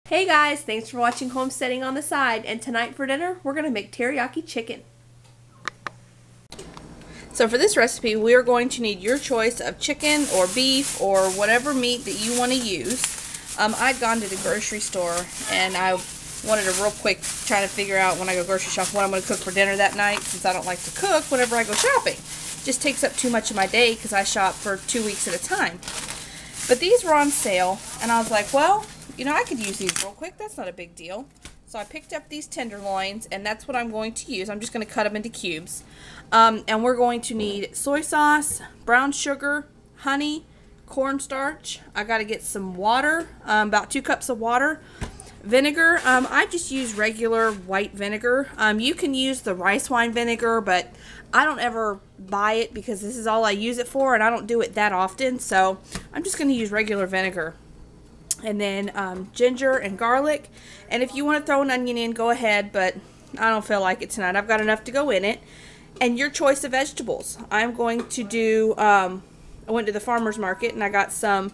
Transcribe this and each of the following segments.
Hey guys, thanks for watching Homesteading on the Side, and tonight for dinner we're going to make teriyaki chicken. So for this recipe we are going to need your choice of chicken or beef or whatever meat that you want to use. I'd gone to the grocery store and I wanted a real quick trying to figure out when I go grocery shop what I'm going to cook for dinner that night, since I don't like to cook whenever I go shopping. It just takes up too much of my day because I shop for 2 weeks at a time. But these were on sale and I was like, well, you know, I could use these real quick. That's not a big deal. So I picked up these tenderloins, and that's what I'm going to use. I'm just going to cut them into cubes. And we're going to need soy sauce, brown sugar, honey, cornstarch. I got to get some water, about 2 cups of water. Vinegar, I just use regular white vinegar. You can use the rice wine vinegar, but I don't ever buy it because this is all I use it for, and I don't do it that often. So I'm just going to use regular vinegar. And then ginger and garlic, and if you want to throw an onion in, go ahead, but I don't feel like it tonight. I've got enough to go in it. And your choice of vegetables. I'm going to do, I went to the farmer's market and I got some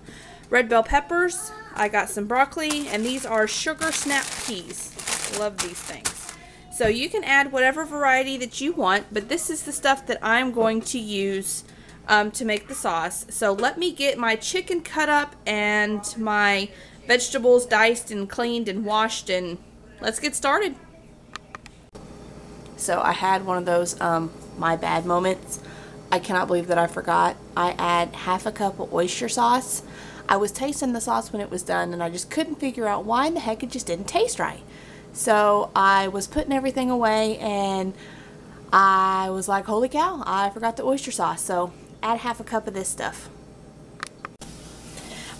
red bell peppers, I got some broccoli, and these are sugar snap peas. Love these things. So you can add whatever variety that you want, but this is the stuff that I'm going to use to make the sauce. So let me get my chicken cut up and my vegetables diced and cleaned and washed, and let's get started. So I had one of those my bad moments. I cannot believe that I forgot. I add half a cup of oyster sauce. I was tasting the sauce when it was done and I just couldn't figure out why in the heck it just didn't taste right. So I was putting everything away and I was like, holy cow, I forgot the oyster sauce. So add half a cup of this stuff.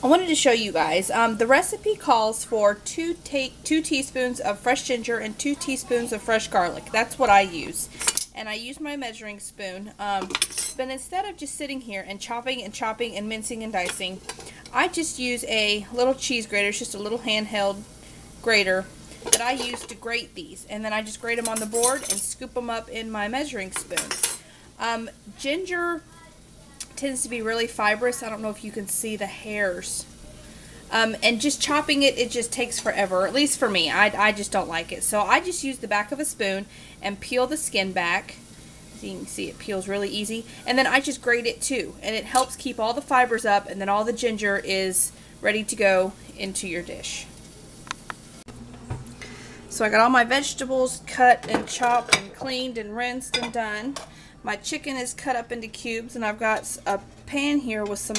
I wanted to show you guys, the recipe calls for 2 teaspoons of fresh ginger and 2 teaspoons of fresh garlic. That's what I use. And I use my measuring spoon. But instead of just sitting here and chopping and mincing and dicing, I just use a little cheese grater. It's just a little handheld grater that I use to grate these. And then I just grate them on the board and scoop them up in my measuring spoon. Ginger tends to be really fibrous. I don't know if you can see the hairs. And just chopping it, it just takes forever, at least for me. I just don't like it. So I just use the back of a spoon and peel the skin back. So you can see it peels really easy. And then I just grate it too. And it helps keep all the fibers up, and then all the ginger is ready to go into your dish. So I got all my vegetables cut and chopped and cleaned and rinsed and done. My chicken is cut up into cubes, and I've got a pan here with some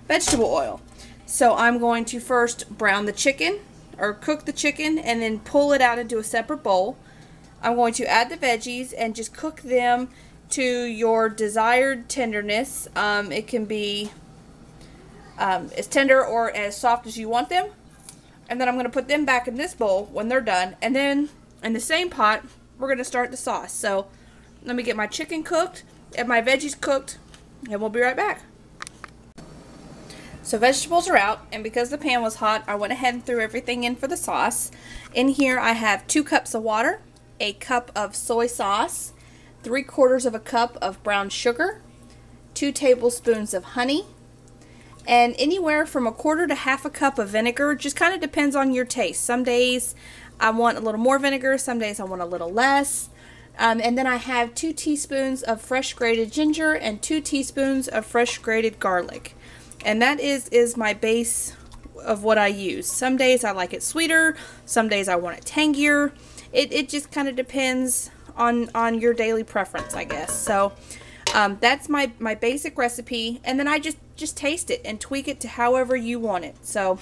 vegetable oil. So I'm going to first brown the chicken, or cook the chicken, and then pull it out into a separate bowl. I'm going to add the veggies and just cook them to your desired tenderness. It can be as tender or as soft as you want them. And then I'm going to put them back in this bowl when they're done. And then in the same pot, we're going to start the sauce. So let me get my chicken cooked and my veggies cooked, and we'll be right back. So vegetables are out, and because the pan was hot, I went ahead and threw everything in for the sauce. In here I have 2 cups of water, a cup of soy sauce, 3/4 of a cup of brown sugar, 2 tablespoons of honey, and anywhere from 1/4 to half a cup of vinegar. Just kind of depends on your taste. Some days I want a little more vinegar, some days I want a little less. And then I have 2 teaspoons of fresh grated ginger and 2 teaspoons of fresh grated garlic. And that is my base of what I use. Some days I like it sweeter, some days I want it tangier. It just kind of depends on your daily preference, I guess. So that's my basic recipe, and then I just taste it and tweak it to however you want it. So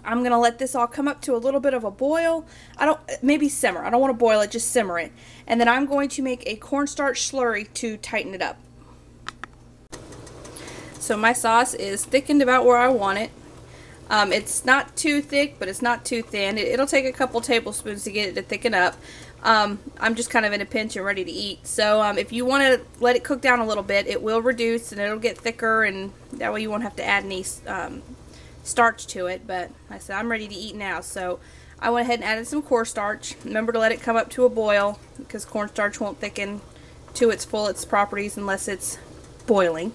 I'm going to let this all come up to a little bit of a boil. Maybe simmer. I don't want to boil it, just simmer it. And then I'm going to make a cornstarch slurry to tighten it up. So my sauce is thickened about where I want it. It's not too thick, but it's not too thin. It'll take a couple tablespoons to get it to thicken up. I'm just kind of in a pinch and ready to eat. So if you want to let it cook down a little bit, it will reduce and it'll get thicker, and that way you won't have to add any starch to it. But like I said, I'm ready to eat now. So I went ahead and added some cornstarch. Remember to let it come up to a boil, because cornstarch won't thicken to its full properties unless it's boiling.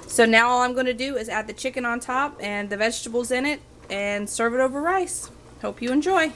So now all I'm going to do is add the chicken on top and the vegetables in it, and serve it over rice. Hope you enjoy.